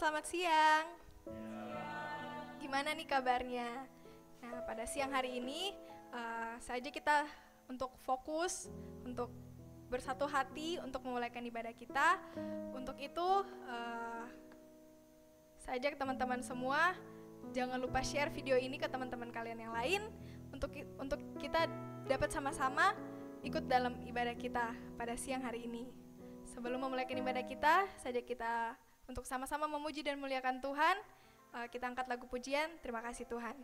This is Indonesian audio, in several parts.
selamat siang. Gimana nih kabarnya? Nah, pada siang hari ini saja kita untuk fokus, untuk bersatu hati, untuk memulaikan ibadah kita. Untuk itu, saya ajak teman-teman semua, jangan lupa share video ini ke teman-teman kalian yang lain, untuk kita dapat sama-sama ikut dalam ibadah kita pada siang hari ini. Sebelum memulaikan ibadah kita, saja kita untuk sama-sama memuji dan muliakan Tuhan. Kita angkat lagu pujian, terima kasih Tuhan.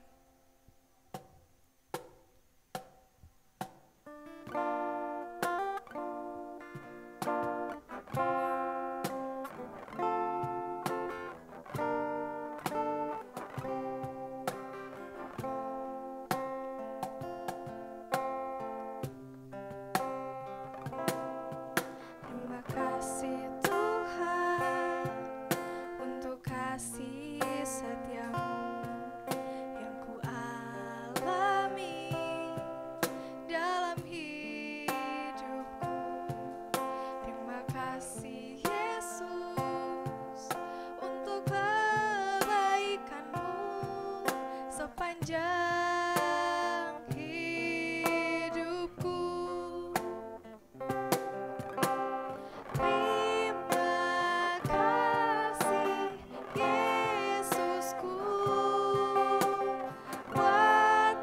Terima kasih Tuhan untuk kasih setiamu yang ku alami dalam hidupku. Terima kasih Yesus untuk kebaikanmu sepanjang hidupku. Terima kasih Yesusku buat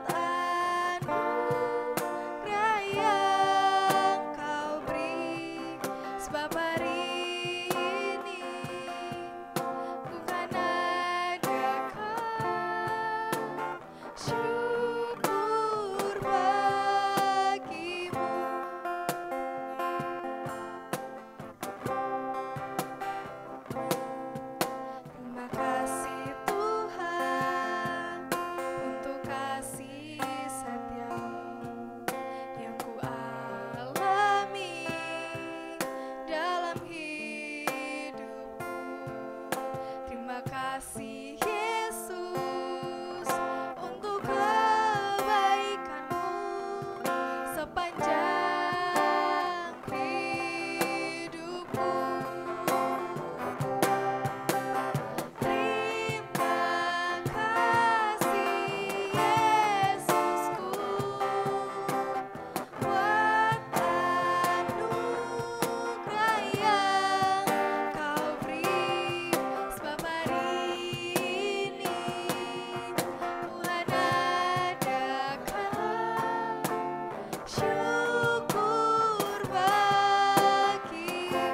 anugerah yang Kau beri, sebab hari ini bukan adakah syukur bagimu. Terima kasih Tuhan untuk kasih setiamu yang ku alami dalam hidupku. Terima kasih Yesus untuk kebaikanmu sepanjang hidupku. Terima kasih Yesusku buat anugerah yang Kau beri, sebab hari ini Tuhan adakan syukur bagimu.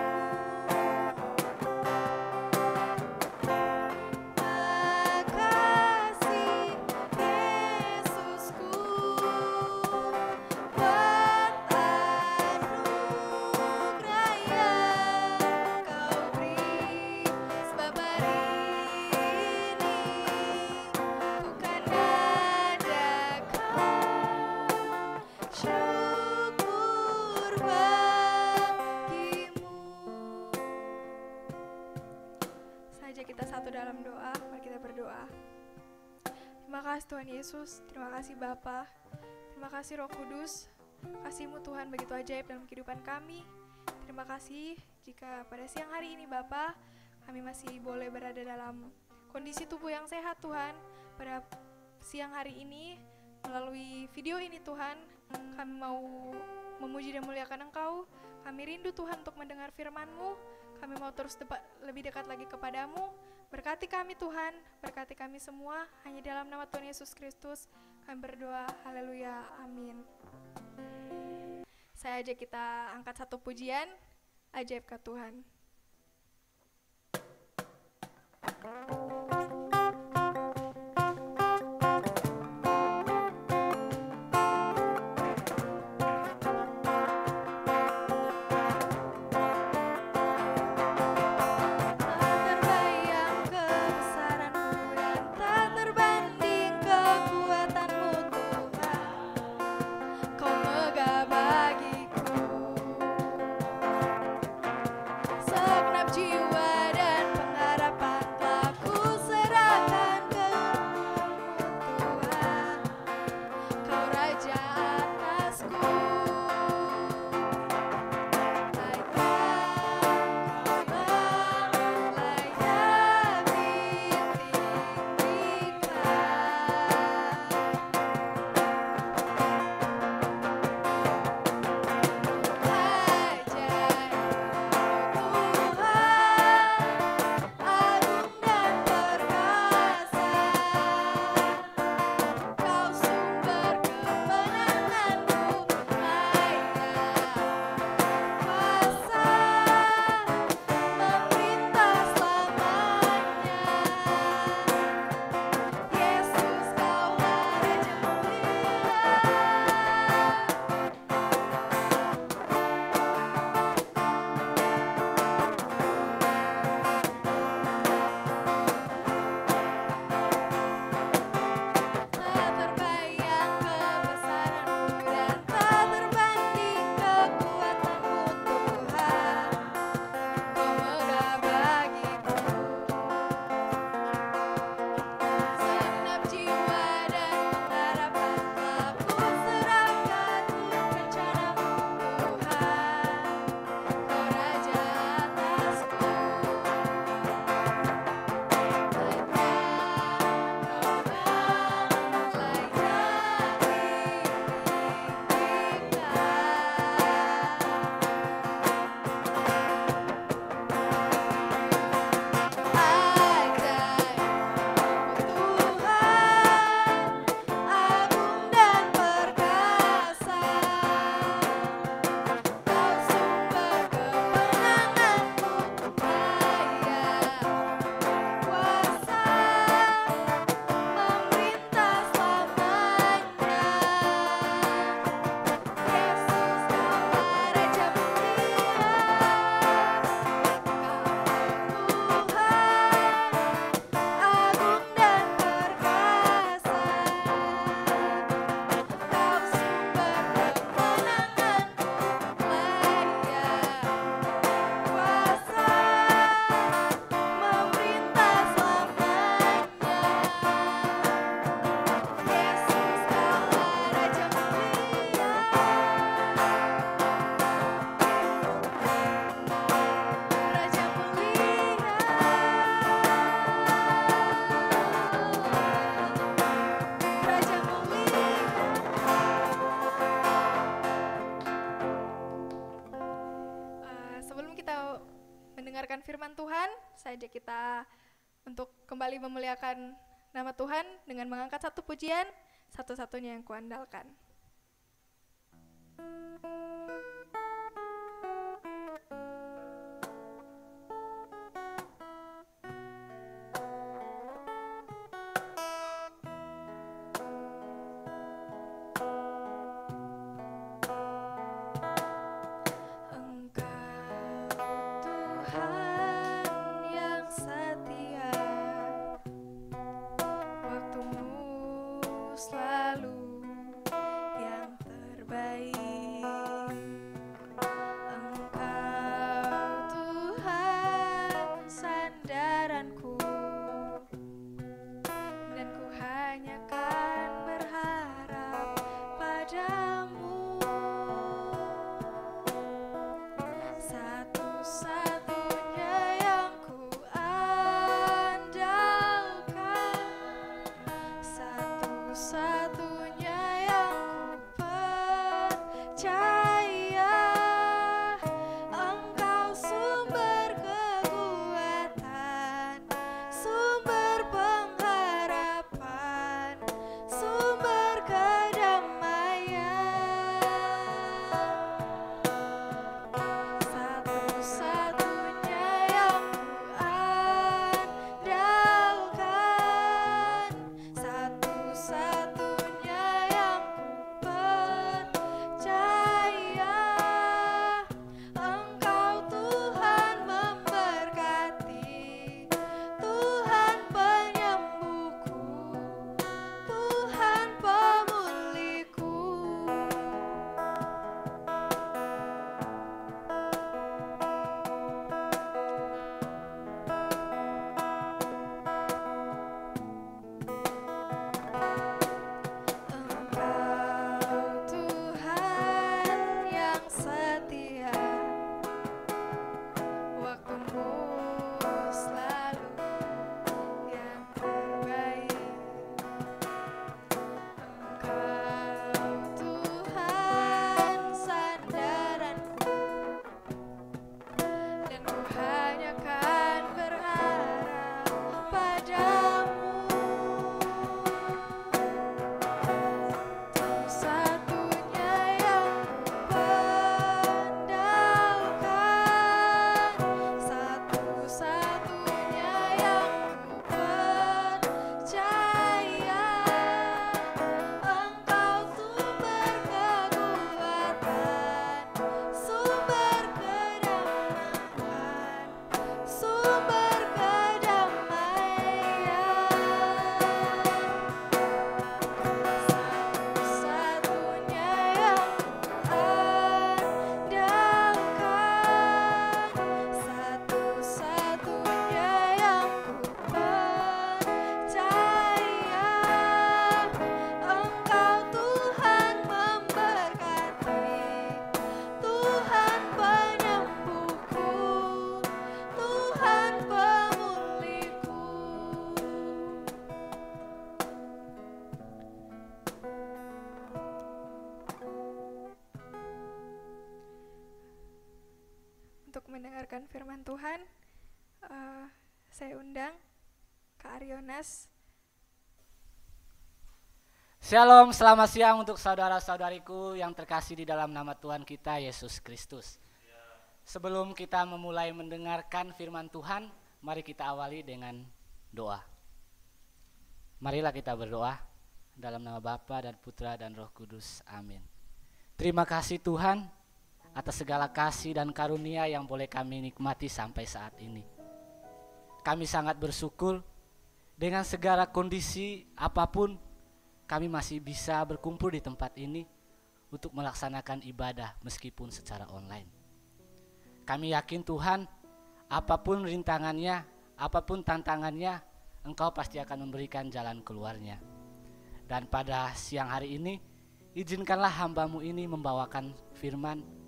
Terima kasih Yesusku buat anugerah yang Kau beri, sebab hari ini bukan adakah syukur bagimu. Saja kita satu dalam doa, mari kita berdoa. Terima kasih Tuhan Yesus, terima kasih Bapa, terima kasih Roh Kudus, kasih-Mu Tuhan begitu ajaib dalam kehidupan kami. Terima kasih jika pada siang hari ini Bapa, kami masih boleh berada dalam kondisi tubuh yang sehat Tuhan. Pada siang hari ini, melalui video ini Tuhan, kami mau memuji dan muliakan Engkau. Kami rindu Tuhan untuk mendengar firman-Mu. Kami mau terus lebih dekat lagi kepadamu. Berkati kami Tuhan, berkati kami semua. Hanya dalam nama Tuhan Yesus Kristus kami berdoa. Haleluya, amin. Saya ajak kita angkat satu pujian, ajaibkah Tuhan. Tak terbayang kebesaran-Mu dan tak terbanding kekuatan-Mu Tuhan. Kau megah bagiku segenap jiwa dan pengharapan telah ku mendengarkan firman Tuhan, saya ajak kita untuk kembali memuliakan nama Tuhan dengan mengangkat satu pujian, satu-satunya yang kuandalkan. Untuk mendengarkan firman Tuhan, saya undang Kak Aryonas. Shalom, selamat siang untuk saudara-saudariku yang terkasih di dalam nama Tuhan kita Yesus Kristus. Sebelum kita memulai mendengarkan firman Tuhan, mari kita awali dengan doa. Marilah kita berdoa dalam nama Bapa dan Putra dan Roh Kudus. Amin. Terima kasih Tuhan atas segala kasih dan karunia yang boleh kami nikmati sampai saat ini. Kami sangat bersyukur dengan segala kondisi apapun kami masih bisa berkumpul di tempat ini untuk melaksanakan ibadah meskipun secara online. Kami yakin Tuhan, apapun rintangannya, apapun tantangannya, Engkau pasti akan memberikan jalan keluarnya. Dan pada siang hari ini, izinkanlah hamba-Mu ini membawakan firman.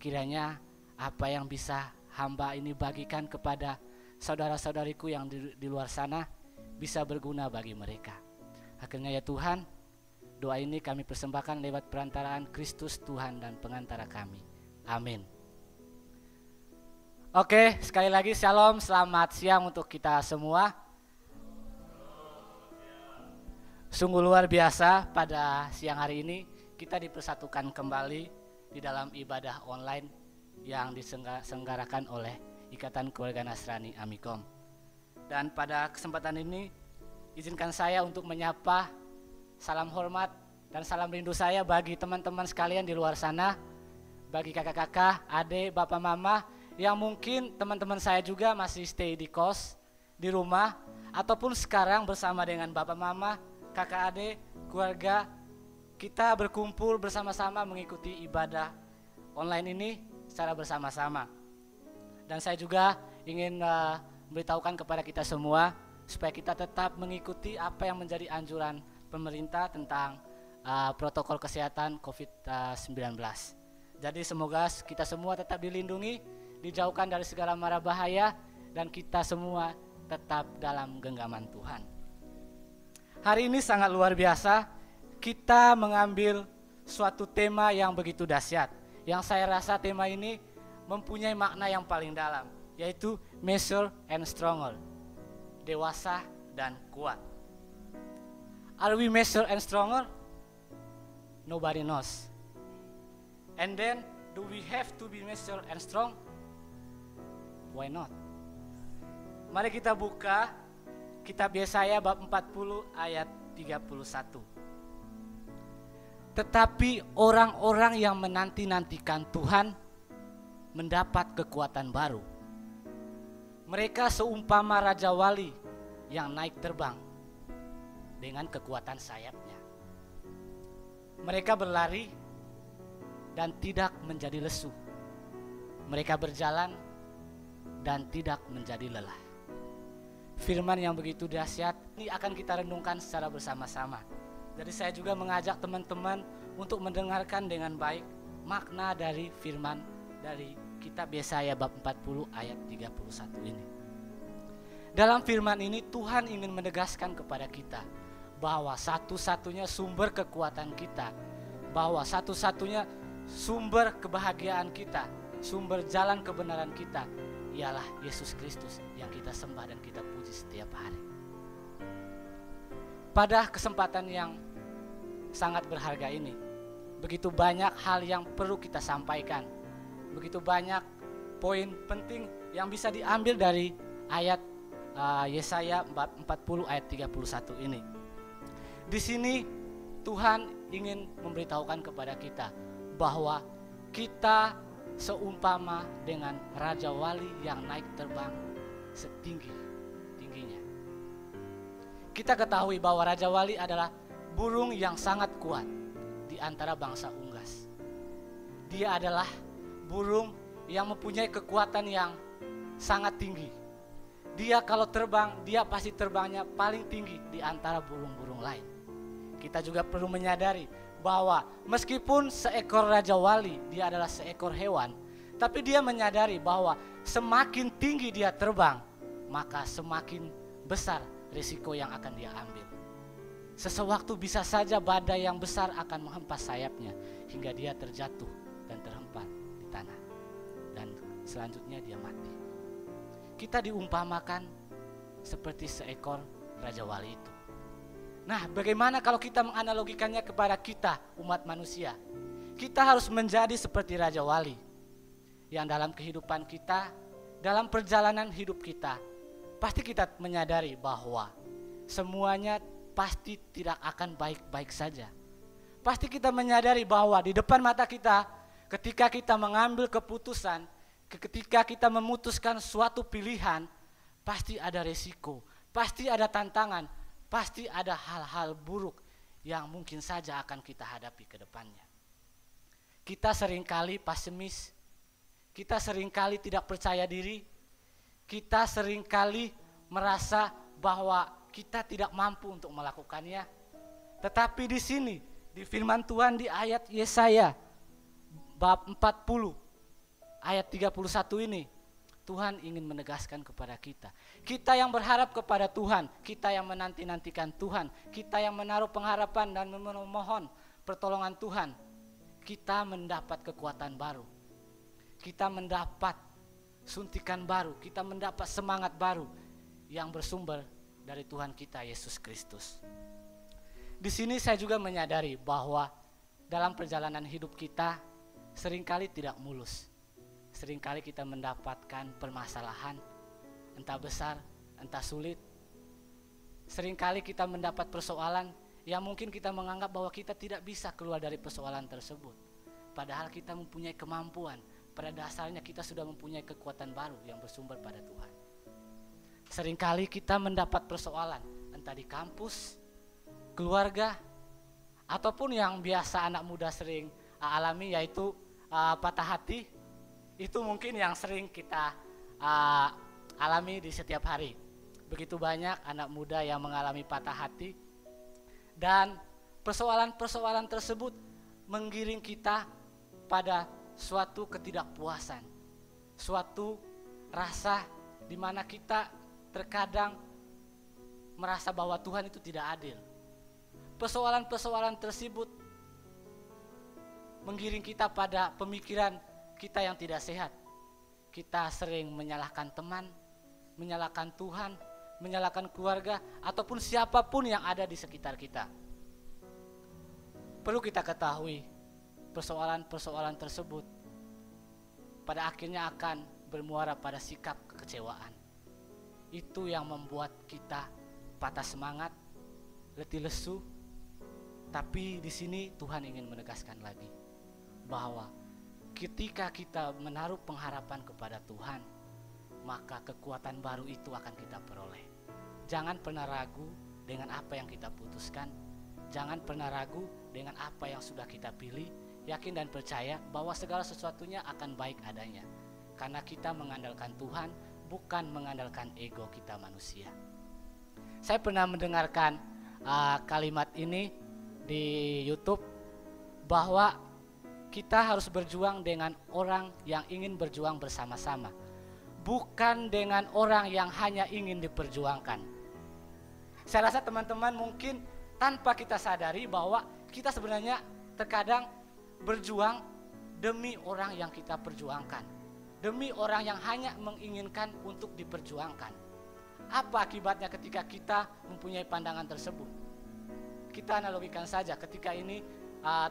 Kiranya apa yang bisa hamba ini bagikan kepada saudara-saudariku yang di luar sana bisa berguna bagi mereka. Akhirnya ya Tuhan, doa ini kami persembahkan lewat perantaraan Kristus Tuhan dan pengantara kami. Amin. Oke, sekali lagi shalom, selamat siang untuk kita semua. Sungguh luar biasa pada siang hari ini kita dipersatukan kembali di dalam ibadah online yang diselenggarakan oleh Ikatan Keluarga Nasrani Amikom. Dan pada kesempatan ini izinkan saya untuk menyapa salam hormat dan salam rindu saya bagi teman-teman sekalian di luar sana, bagi kakak-kakak, adik, bapak, mama, yang mungkin teman-teman saya juga masih stay di kos, di rumah, ataupun sekarang bersama dengan bapak mama, kakak adik, keluarga, kita berkumpul bersama-sama mengikuti ibadah online ini secara bersama-sama. Dan saya juga ingin memberitahukan kepada kita semua supaya kita tetap mengikuti apa yang menjadi anjuran pemerintah tentang protokol kesehatan COVID-19. Jadi semoga kita semua tetap dilindungi, dijauhkan dari segala mara bahaya, dan kita semua tetap dalam genggaman Tuhan. Hari ini sangat luar biasa, kita mengambil suatu tema yang begitu dahsyat, yang saya rasa tema ini mempunyai makna yang paling dalam, yaitu mature and stronger, dewasa dan kuat. Are we mature and stronger? Nobody knows. And then, do we have to be mature and strong? Why not? Mari kita buka kitab Yesaya bab 40 ayat 31. Tetapi orang-orang yang menanti-nantikan Tuhan mendapat kekuatan baru. Mereka seumpama Raja Wali yang naik terbang dengan kekuatan sayapnya. Mereka berlari dan tidak menjadi lesu. Mereka berjalan dan tidak menjadi lelah. Firman yang begitu dahsyat ini akan kita renungkan secara bersama-sama. Jadi saya juga mengajak teman-teman untuk mendengarkan dengan baik makna dari firman dari kitab Yesaya bab 40 ayat 31 ini. Dalam firman ini Tuhan ingin menegaskan kepada kita bahwa satu-satunya sumber kekuatan kita, bahwa satu-satunya sumber kebahagiaan kita, sumber jalan kebenaran kita ialah Yesus Kristus yang kita sembah dan kita puji setiap hari. Pada kesempatan yang sangat berharga ini, begitu banyak hal yang perlu kita sampaikan, begitu banyak poin penting yang bisa diambil dari ayat Yesaya 40 ayat 31 ini. Di sini Tuhan ingin memberitahukan kepada kita bahwa kita seumpama dengan Raja Wali yang naik terbang setinggi-tingginya. Kita ketahui bahwa Raja Wali adalah burung yang sangat kuat di antara bangsa unggas. Dia adalah burung yang mempunyai kekuatan yang sangat tinggi. Dia kalau terbang, dia pasti terbangnya paling tinggi di antara burung-burung lain. Kita juga perlu menyadari bahwa meskipun seekor Raja Wali dia adalah seekor hewan, tapi dia menyadari bahwa semakin tinggi dia terbang, maka semakin besar risiko yang akan dia ambil. Sesewaktu bisa saja badai yang besar akan menghempas sayapnya hingga dia terjatuh dan terhempas di tanah, dan selanjutnya dia mati. Kita diumpamakan seperti seekor Raja Wali itu. Nah, bagaimana kalau kita menganalogikannya kepada kita, umat manusia? Kita harus menjadi seperti Raja Wali yang dalam kehidupan kita, dalam perjalanan hidup kita, pasti kita menyadari bahwa semuanya pasti tidak akan baik-baik saja. Pasti kita menyadari bahwa di depan mata kita, ketika kita mengambil keputusan, ketika kita memutuskan suatu pilihan, pasti ada resiko, pasti ada tantangan, pasti ada hal-hal buruk yang mungkin saja akan kita hadapi ke depannya. Kita seringkali pesimis, kita seringkali tidak percaya diri, kita seringkali merasa bahwa kita tidak mampu untuk melakukannya. Tetapi di sini, di firman Tuhan di ayat Yesaya bab 40 ayat 31 ini, Tuhan ingin menegaskan kepada kita. Kita yang berharap kepada Tuhan, kita yang menanti-nantikan Tuhan, kita yang menaruh pengharapan dan memohon pertolongan Tuhan, kita mendapat kekuatan baru. Kita mendapat suntikan baru, kita mendapat semangat baru yang bersumber dari Tuhan kita Yesus Kristus. Di sini saya juga menyadari bahwa dalam perjalanan hidup kita seringkali tidak mulus. Seringkali kita mendapatkan permasalahan, entah besar, entah sulit. Seringkali kita mendapat persoalan yang mungkin kita menganggap bahwa kita tidak bisa keluar dari persoalan tersebut. Padahal kita mempunyai kemampuan. Pada dasarnya kita sudah mempunyai kekuatan baru yang bersumber pada Tuhan. Seringkali kita mendapat persoalan, entah di kampus, keluarga, ataupun yang biasa anak muda sering alami, yaitu patah hati. Itu mungkin yang sering kita alami di setiap hari. Begitu banyak anak muda yang mengalami patah hati, dan persoalan-persoalan tersebut menggiring kita pada suatu ketidakpuasan, suatu rasa di mana kita terkadang merasa bahwa Tuhan itu tidak adil. Persoalan-persoalan tersebut menggiring kita pada pemikiran kita yang tidak sehat. Kita sering menyalahkan teman, menyalahkan Tuhan, menyalahkan keluarga, ataupun siapapun yang ada di sekitar kita. Perlu kita ketahui, persoalan-persoalan tersebut pada akhirnya akan bermuara pada sikap kekecewaan. Itu yang membuat kita patah semangat, letih lesu. Tapi di sini Tuhan ingin menegaskan lagi bahwa ketika kita menaruh pengharapan kepada Tuhan, maka kekuatan baru itu akan kita peroleh. Jangan pernah ragu dengan apa yang kita putuskan. Jangan pernah ragu dengan apa yang sudah kita pilih. Yakin dan percaya bahwa segala sesuatunya akan baik adanya. Karena kita mengandalkan Tuhan, bukan mengandalkan ego kita manusia. Saya pernah mendengarkan kalimat ini di YouTube, bahwa kita harus berjuang dengan orang yang ingin berjuang bersama-sama, bukan dengan orang yang hanya ingin diperjuangkan. Saya rasa teman-teman mungkin tanpa kita sadari bahwa kita sebenarnya terkadang berjuang demi orang yang kita perjuangkan, demi orang yang hanya menginginkan untuk diperjuangkan. Apa akibatnya ketika kita mempunyai pandangan tersebut? Kita analogikan saja ketika ini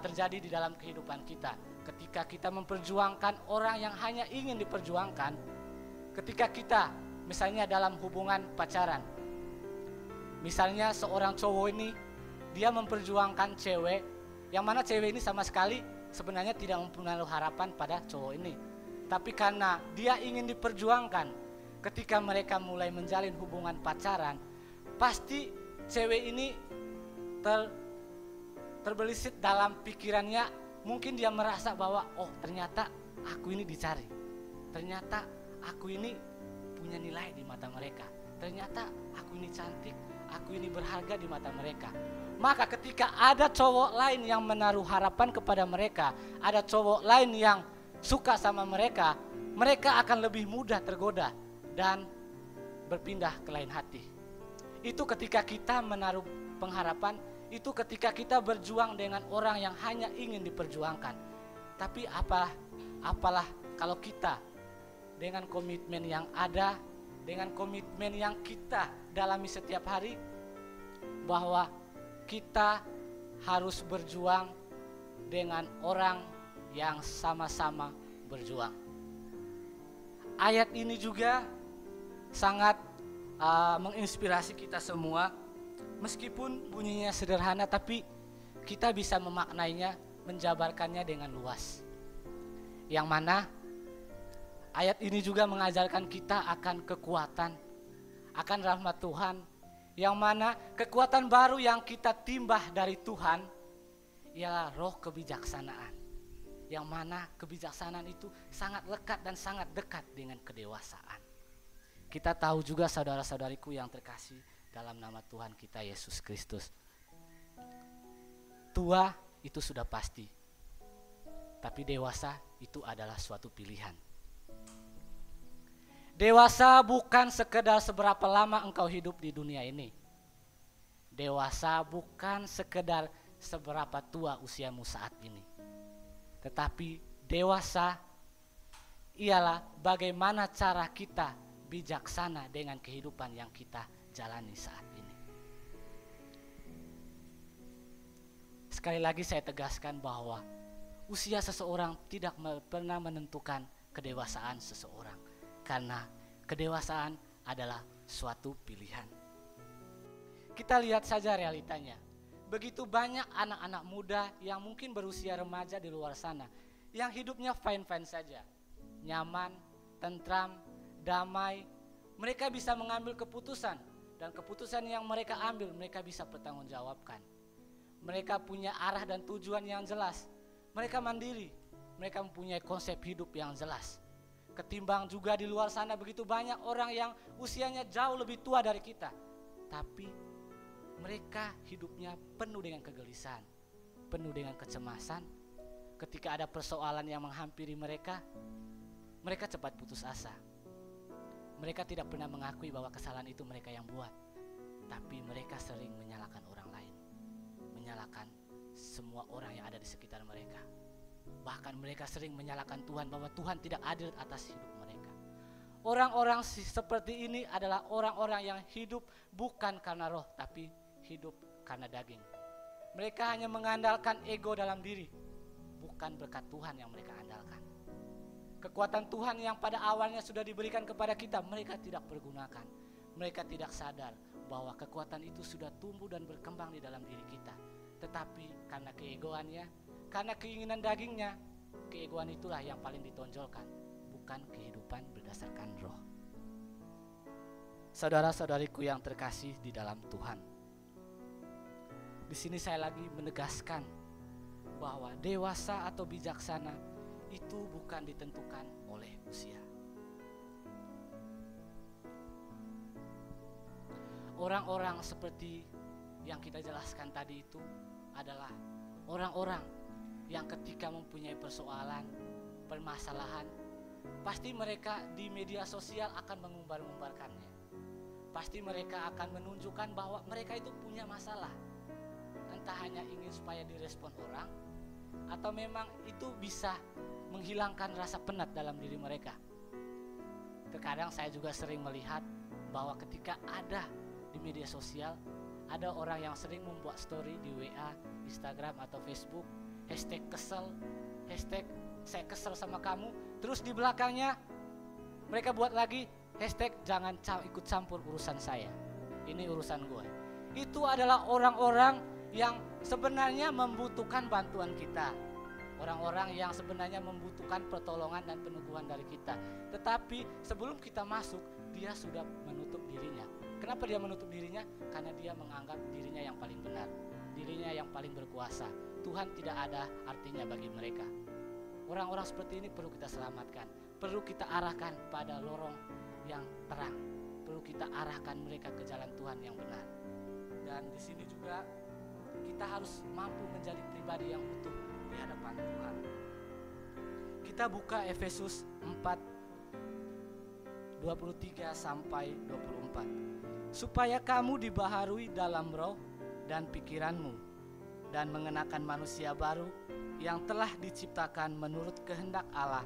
terjadi di dalam kehidupan kita. Ketika kita memperjuangkan orang yang hanya ingin diperjuangkan, ketika kita misalnya dalam hubungan pacaran, misalnya seorang cowok ini dia memperjuangkan cewek, yang mana cewek ini sama sekali sebenarnya tidak mempunyai harapan pada cowok ini. Tapi karena dia ingin diperjuangkan, ketika mereka mulai menjalin hubungan pacaran, pasti cewek ini terbelisik dalam pikirannya. Mungkin dia merasa bahwa oh ternyata aku ini dicari, ternyata aku ini punya nilai di mata mereka, ternyata aku ini cantik, aku ini berharga di mata mereka. Maka ketika ada cowok lain yang menaruh harapan kepada mereka, ada cowok lain yang suka sama mereka, mereka akan lebih mudah tergoda dan berpindah ke lain hati. Itu ketika kita menaruh pengharapan, itu ketika kita berjuang dengan orang yang hanya ingin diperjuangkan. Tapi apalah kalau kita dengan komitmen yang ada, dengan komitmen yang kita dalami setiap hari, bahwa kita harus berjuang dengan orang yang sama-sama berjuang. Ayat ini juga sangat menginspirasi kita semua. Meskipun bunyinya sederhana, tapi kita bisa memaknainya, menjabarkannya dengan luas. Yang mana ayat ini juga mengajarkan kita akan kekuatan, akan rahmat Tuhan, yang mana kekuatan baru yang kita timbah dari Tuhan ialah roh kebijaksanaan, yang mana kebijaksanaan itu sangat lekat dan sangat dekat dengan kedewasaan. Kita tahu juga saudara-saudariku yang terkasih dalam nama Tuhan kita Yesus Kristus, tua itu sudah pasti, tapi dewasa itu adalah suatu pilihan. Dewasa bukan sekedar seberapa lama engkau hidup di dunia ini. Dewasa bukan sekedar seberapa tua usiamu saat ini. Tetapi dewasa ialah bagaimana cara kita bijaksana dengan kehidupan yang kita jalani saat ini. Sekali lagi saya tegaskan bahwa usia seseorang tidak pernah menentukan kedewasaan seseorang, karena kedewasaan adalah suatu pilihan. Kita lihat saja realitanya. Begitu banyak anak-anak muda yang mungkin berusia remaja di luar sana, yang hidupnya fine-fine saja, nyaman, tentram, damai. Mereka bisa mengambil keputusan, dan keputusan yang mereka ambil mereka bisa pertanggungjawabkan. Mereka punya arah dan tujuan yang jelas. Mereka mandiri, mereka mempunyai konsep hidup yang jelas. Ketimbang juga di luar sana begitu banyak orang yang usianya jauh lebih tua dari kita, tapi mereka hidupnya penuh dengan kegelisahan, penuh dengan kecemasan. Ketika ada persoalan yang menghampiri mereka, mereka cepat putus asa. Mereka tidak pernah mengakui bahwa kesalahan itu mereka yang buat, tapi mereka sering menyalahkan orang lain, menyalahkan semua orang yang ada di sekitar mereka. Bahkan mereka sering menyalahkan Tuhan, bahwa Tuhan tidak adil atas hidup mereka. Orang-orang seperti ini adalah orang-orang yang hidup bukan karena roh, tapi hidup karena daging. Mereka hanya mengandalkan ego dalam diri, bukan berkat Tuhan yang mereka andalkan. Kekuatan Tuhan yang pada awalnya sudah diberikan kepada kita, mereka tidak pergunakan. Mereka tidak sadar bahwa kekuatan itu sudah tumbuh dan berkembang di dalam diri kita. Tetapi karena keegoannya, karena keinginan dagingnya, keegoan itulah yang paling ditonjolkan, bukan kehidupan berdasarkan roh. Saudara-saudariku yang terkasih di dalam Tuhan, di sini saya lagi menegaskan bahwa dewasa atau bijaksana itu bukan ditentukan oleh usia. Orang-orang seperti yang kita jelaskan tadi itu adalah orang-orang yang ketika mempunyai persoalan, permasalahan, pasti mereka di media sosial akan mengumbar-umbarkannya. Pasti mereka akan menunjukkan bahwa mereka itu punya masalah. Entah hanya ingin supaya direspon orang, atau memang itu bisa menghilangkan rasa penat dalam diri mereka. Terkadang saya juga sering melihat bahwa ketika ada di media sosial, ada orang yang sering membuat story di WA, Instagram atau Facebook, hashtag kesel, hashtag saya kesel sama kamu, terus di belakangnya mereka buat lagi hashtag jangan ikut campur urusan saya, ini urusan gue. Itu adalah orang-orang yang sebenarnya membutuhkan bantuan kita, orang-orang yang sebenarnya membutuhkan pertolongan dan peneguhan dari kita. Tetapi sebelum kita masuk, dia sudah menutup dirinya. Kenapa dia menutup dirinya? Karena dia menganggap dirinya yang paling benar, dirinya yang paling berkuasa. Tuhan tidak ada artinya bagi mereka. Orang-orang seperti ini perlu kita selamatkan, perlu kita arahkan pada lorong yang terang, perlu kita arahkan mereka ke jalan Tuhan yang benar. Dan di sini juga kita harus mampu menjadi pribadi yang utuh di hadapan Tuhan. Kita buka Efesus 4:23 sampai 24. Supaya kamu dibaharui dalam roh dan pikiranmu, dan mengenakan manusia baru yang telah diciptakan menurut kehendak Allah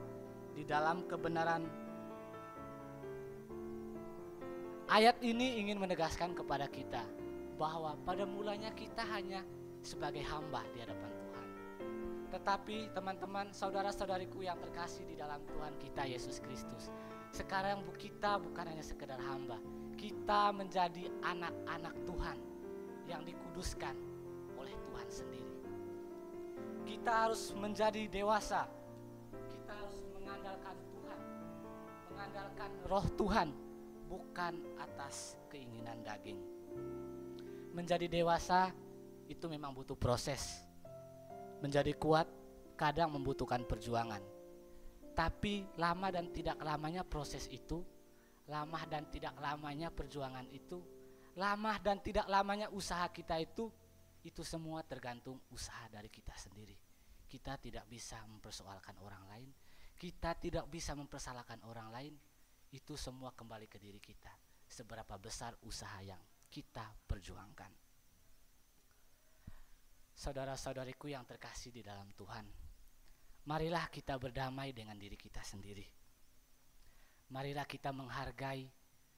di dalam kebenaran. Ayat ini ingin menegaskan kepada kita bahwa pada mulanya kita hanya sebagai hamba di hadapan Tuhan. Tetapi teman-teman, saudara-saudariku yang terkasih di dalam Tuhan kita Yesus Kristus, sekarang kita bukan hanya sekedar hamba, kita menjadi anak-anak Tuhan yang dikuduskan oleh Tuhan sendiri. Kita harus menjadi dewasa, kita harus mengandalkan Tuhan, mengandalkan roh Tuhan, bukan atas keinginan daging. Menjadi dewasa itu memang butuh proses. Menjadi kuat kadang membutuhkan perjuangan. Tapi lama dan tidak lamanya proses itu, lama dan tidak lamanya perjuangan itu, lama dan tidak lamanya usaha kita itu semua tergantung usaha dari kita sendiri. Kita tidak bisa mempersoalkan orang lain, kita tidak bisa mempersalahkan orang lain. Itu semua kembali ke diri kita, seberapa besar usaha yang kita perjuangkan. Saudara-saudariku yang terkasih di dalam Tuhan, marilah kita berdamai dengan diri kita sendiri. marilah kita menghargai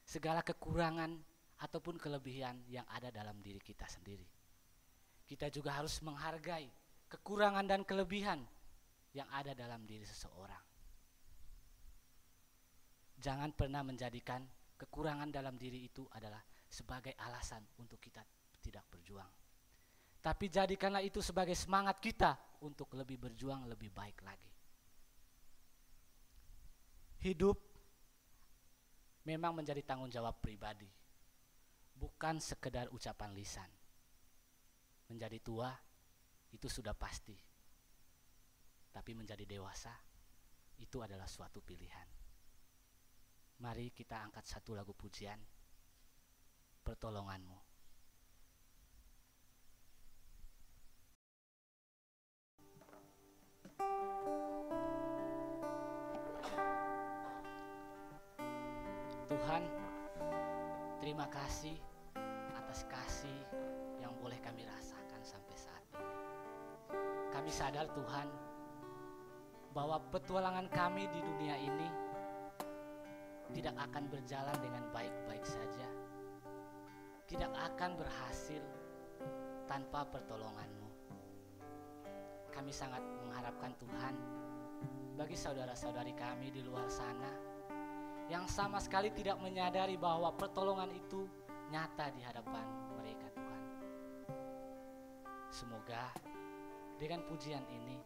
segala kekurangan ataupun kelebihan yang ada dalam diri kita sendiri. Kita juga harus menghargai kekurangan dan kelebihan yang ada dalam diri seseorang. Jangan pernah menjadikan kekurangan dalam diri itu adalah sebagai alasan untuk kita tidak berjuang. Tapi jadikanlah itu sebagai semangat kita untuk lebih berjuang lebih baik lagi. Hidup memang menjadi tanggung jawab pribadi, bukan sekedar ucapan lisan. Menjadi tua itu sudah pasti, tapi menjadi dewasa itu adalah suatu pilihan. Mari kita angkat satu lagu pujian, Pertolonganmu. Tuhan, terima kasih atas kasih yang boleh kami rasakan sampai saat ini. Kami sadar Tuhan, bahwa petualangan kami di dunia ini tidak akan berjalan dengan baik-baik saja, tidak akan berhasil tanpa pertolongan-Mu. Kami sangat mengharapkan Tuhan, bagi saudara-saudari kami di luar sana yang sama sekali tidak menyadari bahwa pertolongan itu nyata di hadapan mereka Tuhan. Semoga dengan pujian ini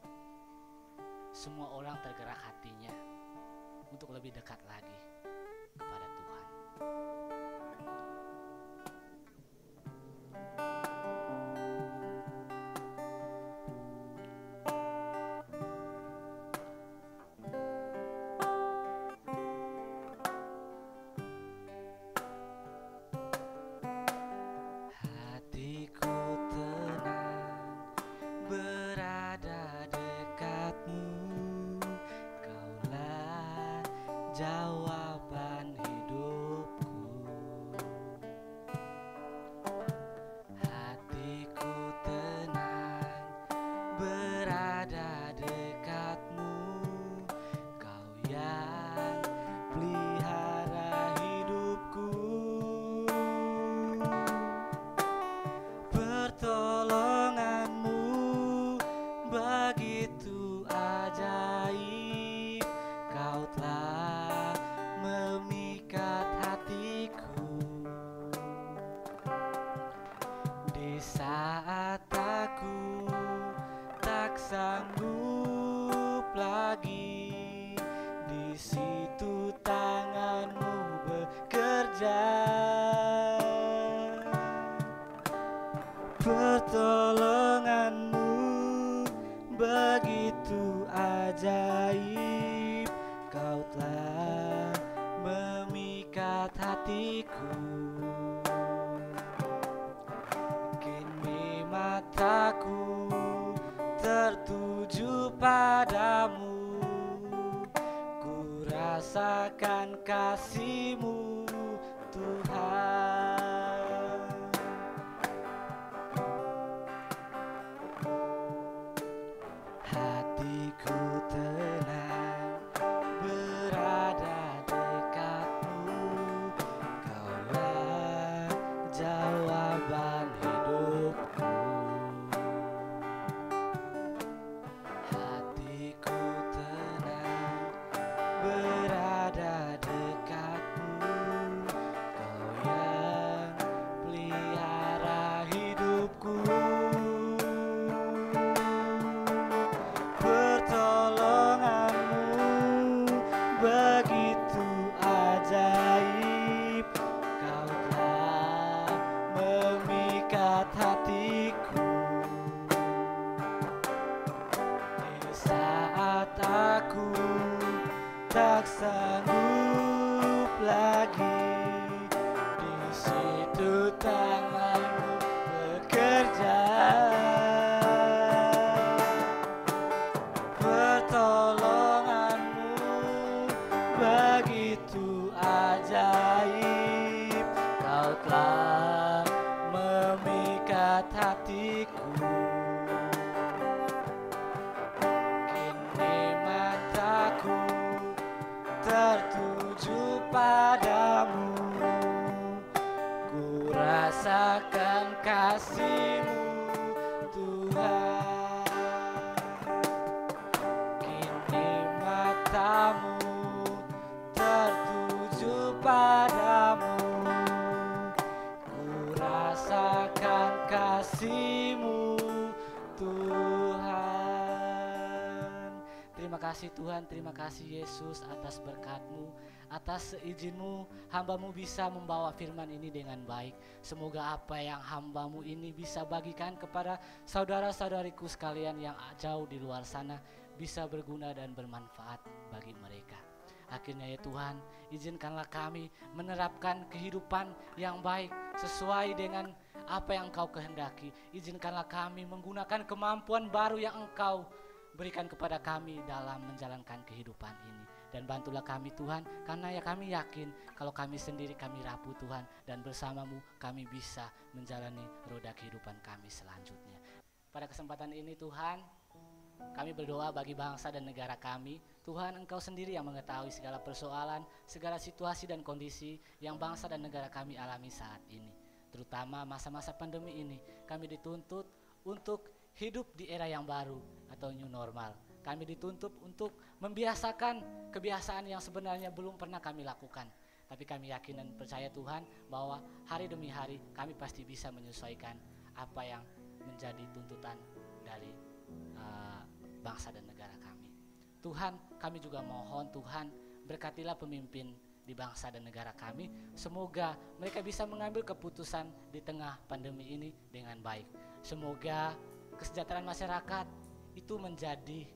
semua orang tergerak hatinya untuk lebih dekat lagi kepada Tuhan. Jawaban hidupku, hatiku tenang berada dekatmu, Kau yang pelihara hidupku. Pertolonganmu begitu ajaib, Kau telah memikat hatiku. Di saat aku tak sanggup lagi, di situ tanganmu bekerja. Pertolonganmu begitu ajaib, Kau telah memikat hatiku. Kini mataku tertuju padamu, ku rasakan kasih-Mu Tuhan. Hatiku tenang berada dekatmu, Kaulah jawaban hidupku. Hatiku tenang berada dekatmu, Kau yang pelihara hidupku. Pertolonganmu begitu ajaib, Kau telah memikat hatiku. Di saat aku tak sanggup lagi, di situ tangan-Mu bekerja. Pertolonganmu begitu ajaib, Kau telah memikat hatiku. Kini mataku tertuju kasih Tuhan, terima kasih Yesus atas berkat-Mu, atas seizin-Mu, hamba-Mu bisa membawa firman ini dengan baik. Semoga apa yang hamba-Mu ini bisa bagikan kepada saudara-saudariku sekalian yang jauh di luar sana bisa berguna dan bermanfaat bagi mereka. Akhirnya ya Tuhan, izinkanlah kami menerapkan kehidupan yang baik sesuai dengan apa yang Engkau kehendaki. Izinkanlah kami menggunakan kemampuan baru yang Engkau berikan kepada kami dalam menjalankan kehidupan ini. Dan bantulah kami Tuhan, karena ya kami yakin kalau kami sendiri kami rapuh Tuhan, dan bersama-Mu kami bisa menjalani roda kehidupan kami selanjutnya. Pada kesempatan ini Tuhan, kami berdoa bagi bangsa dan negara kami. Tuhan, Engkau sendiri yang mengetahui segala persoalan, segala situasi dan kondisi yang bangsa dan negara kami alami saat ini. Terutama masa-masa pandemi ini, kami dituntut untuk hidup di era yang baru atau new normal. Kami dituntut untuk membiasakan kebiasaan yang sebenarnya belum pernah kami lakukan. Tapi kami yakin dan percaya Tuhan bahwa hari demi hari kami pasti bisa menyesuaikan apa yang menjadi tuntutan dari bangsa dan negara kami. Tuhan, kami juga mohon Tuhan berkatilah pemimpin di bangsa dan negara kami. Semoga mereka bisa mengambil keputusan di tengah pandemi ini dengan baik. Semoga kesejahteraan masyarakat itu menjadi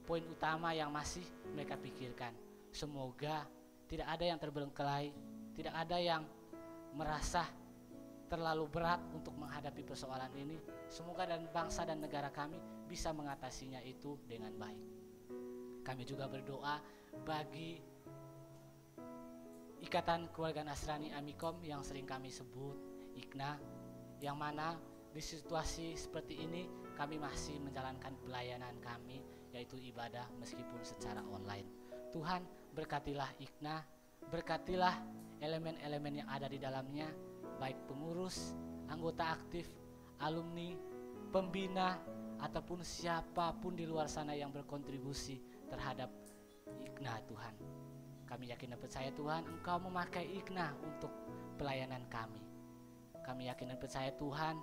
poin utama yang masih mereka pikirkan. Semoga tidak ada yang terbengkelai, tidak ada yang merasa terlalu berat untuk menghadapi persoalan ini. Semoga dan bangsa dan negara kami bisa mengatasinya itu dengan baik. Kami juga berdoa bagi Ikatan Keluarga Nasrani Amikom yang sering kami sebut IKNA, yang mana di situasi seperti ini kami masih menjalankan pelayanan kami, yaitu ibadah meskipun secara online. Tuhan, berkatilah IKNA, berkatilah elemen-elemen yang ada di dalamnya, baik pengurus, anggota aktif, alumni, pembina, ataupun siapapun di luar sana yang berkontribusi terhadap IKNA Tuhan. Kami yakin dan percaya Tuhan, Engkau memakai IKNA untuk pelayanan kami. Kami yakin dan percaya Tuhan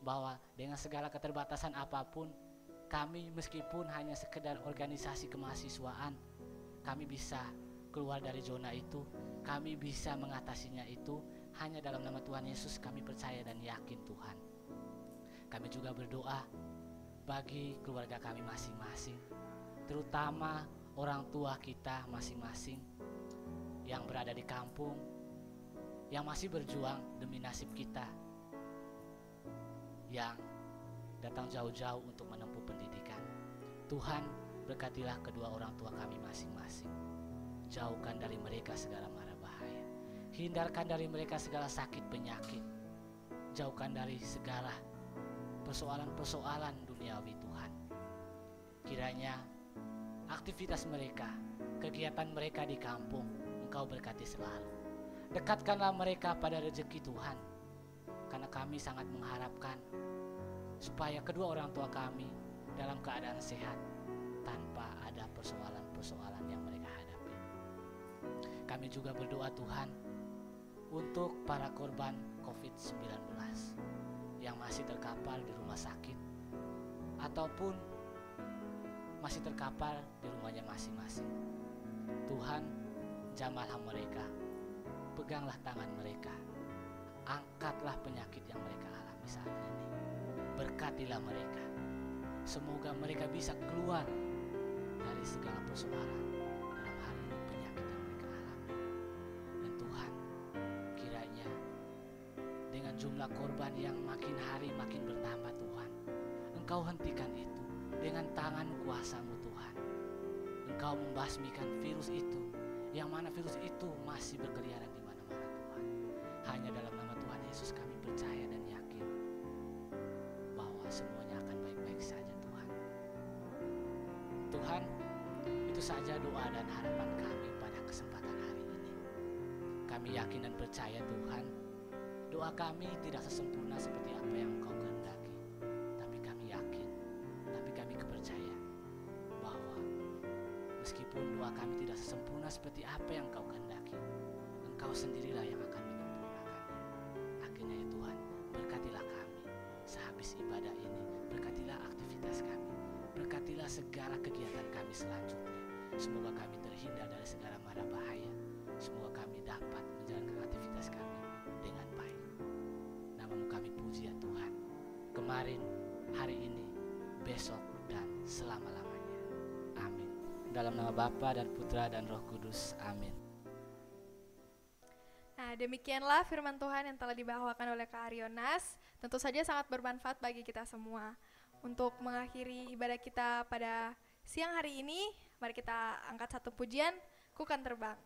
bahwa dengan segala keterbatasan apapun, kami meskipun hanya sekedar organisasi kemahasiswaan, kami bisa keluar dari zona itu, kami bisa mengatasinya itu. Hanya dalam nama Tuhan Yesus kami percaya dan yakin Tuhan. Kami juga berdoa bagi keluarga kami masing-masing, terutama orang tua kita masing-masing yang berada di kampung, yang masih berjuang demi nasib kita, yang datang jauh-jauh untuk menempuh pendidikan. Tuhan, berkatilah kedua orang tua kami masing-masing. Jauhkan dari mereka segala mara bahaya. Hindarkan dari mereka segala sakit penyakit. Jauhkan dari segala persoalan-persoalan duniawi Tuhan. Kiranya aktivitas mereka, kegiatan mereka di kampung, Engkau berkati selalu. Dekatkanlah mereka pada rezeki Tuhan, karena kami sangat mengharapkan supaya kedua orang tua kami dalam keadaan sehat tanpa ada persoalan-persoalan yang mereka hadapi. Kami juga berdoa Tuhan untuk para korban COVID-19 yang masih terkapar di rumah sakit ataupun masih terkapar di rumahnya masing-masing. Tuhan, jamahlah mereka, peganglah tangan mereka, angkatlah penyakit yang mereka alami saat ini. Berkatilah mereka, semoga mereka bisa keluar dari segala persoalan dalam hal ini penyakit yang mereka alami. Dan Tuhan, kiranya dengan jumlah korban yang makin hari makin bertambah Tuhan, Engkau hentikan itu dengan tangan kuasa-Mu Tuhan. Engkau membasmikan virus itu, yang mana virus itu masih berkeliaran di mana-mana Tuhan. Hanya dalam nama Tuhan Yesus kami percaya dan yakin bahwa semuanya akan baik-baik saja Tuhan. Tuhan, itu saja doa dan harapan kami pada kesempatan hari ini. Kami yakin dan percaya Tuhan, doa kami tidak sesempurna seperti apa yang Engkau kehendaki. Tapi kami yakin, tapi kami kepercaya bahwa meskipun doa kami tidak sesempurna seperti apa yang Engkau kehendaki, Engkau sendirilah yang akan menyempurnakannya. Akhirnya ya Tuhan, berkatilah kami sehabis ibadah ini, berkatilah aktivitas kami, berkatilah segala kegiatan kami selanjutnya. Semoga kami terhindar dari segala mara bahaya. Semoga kami dapat menjalankan aktivitas kami dengan baik. Namamu kami puji ya Tuhan, kemarin, hari ini, besok, dan selama-lamanya. Amin. Dalam nama Bapa dan Putra dan Roh Kudus. Amin. Nah, demikianlah firman Tuhan yang telah dibawakan oleh Kak Aryonas. Tentu saja sangat bermanfaat bagi kita semua. Untuk mengakhiri ibadah kita pada siang hari ini, mari kita angkat satu pujian, Ku Kan Terbang.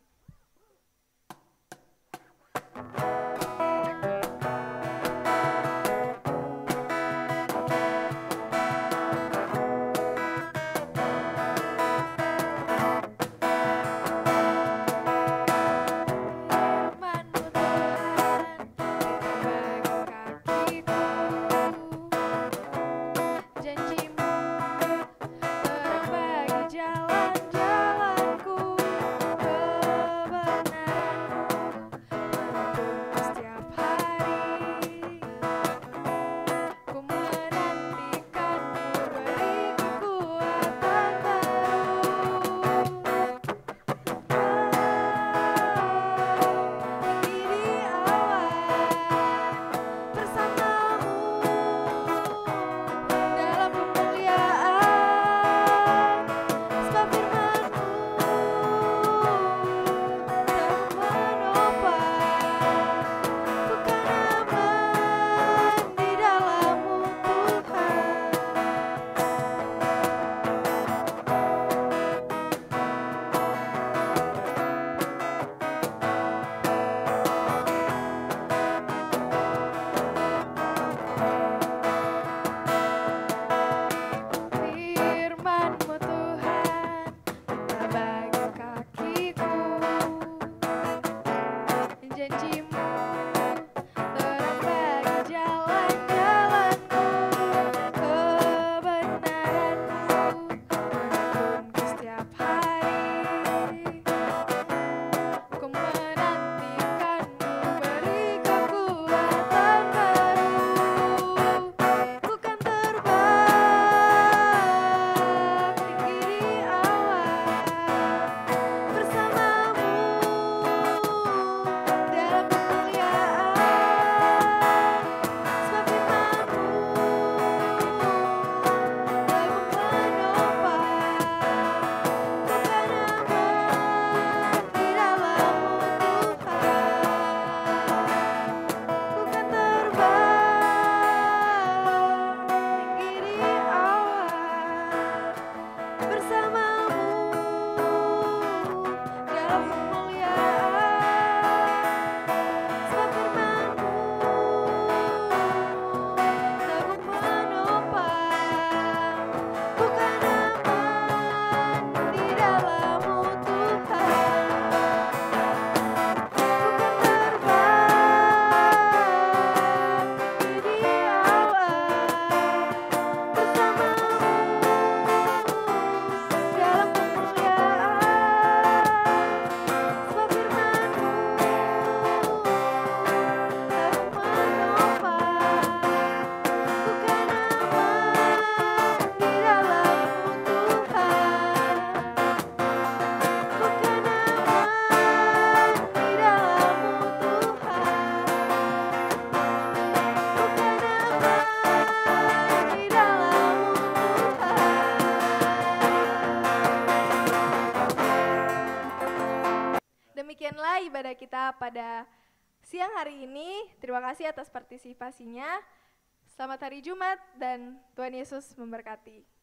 Demikianlah ibadah kita pada siang hari ini. Terima kasih atas partisipasinya. Selamat hari Jumat dan Tuhan Yesus memberkati.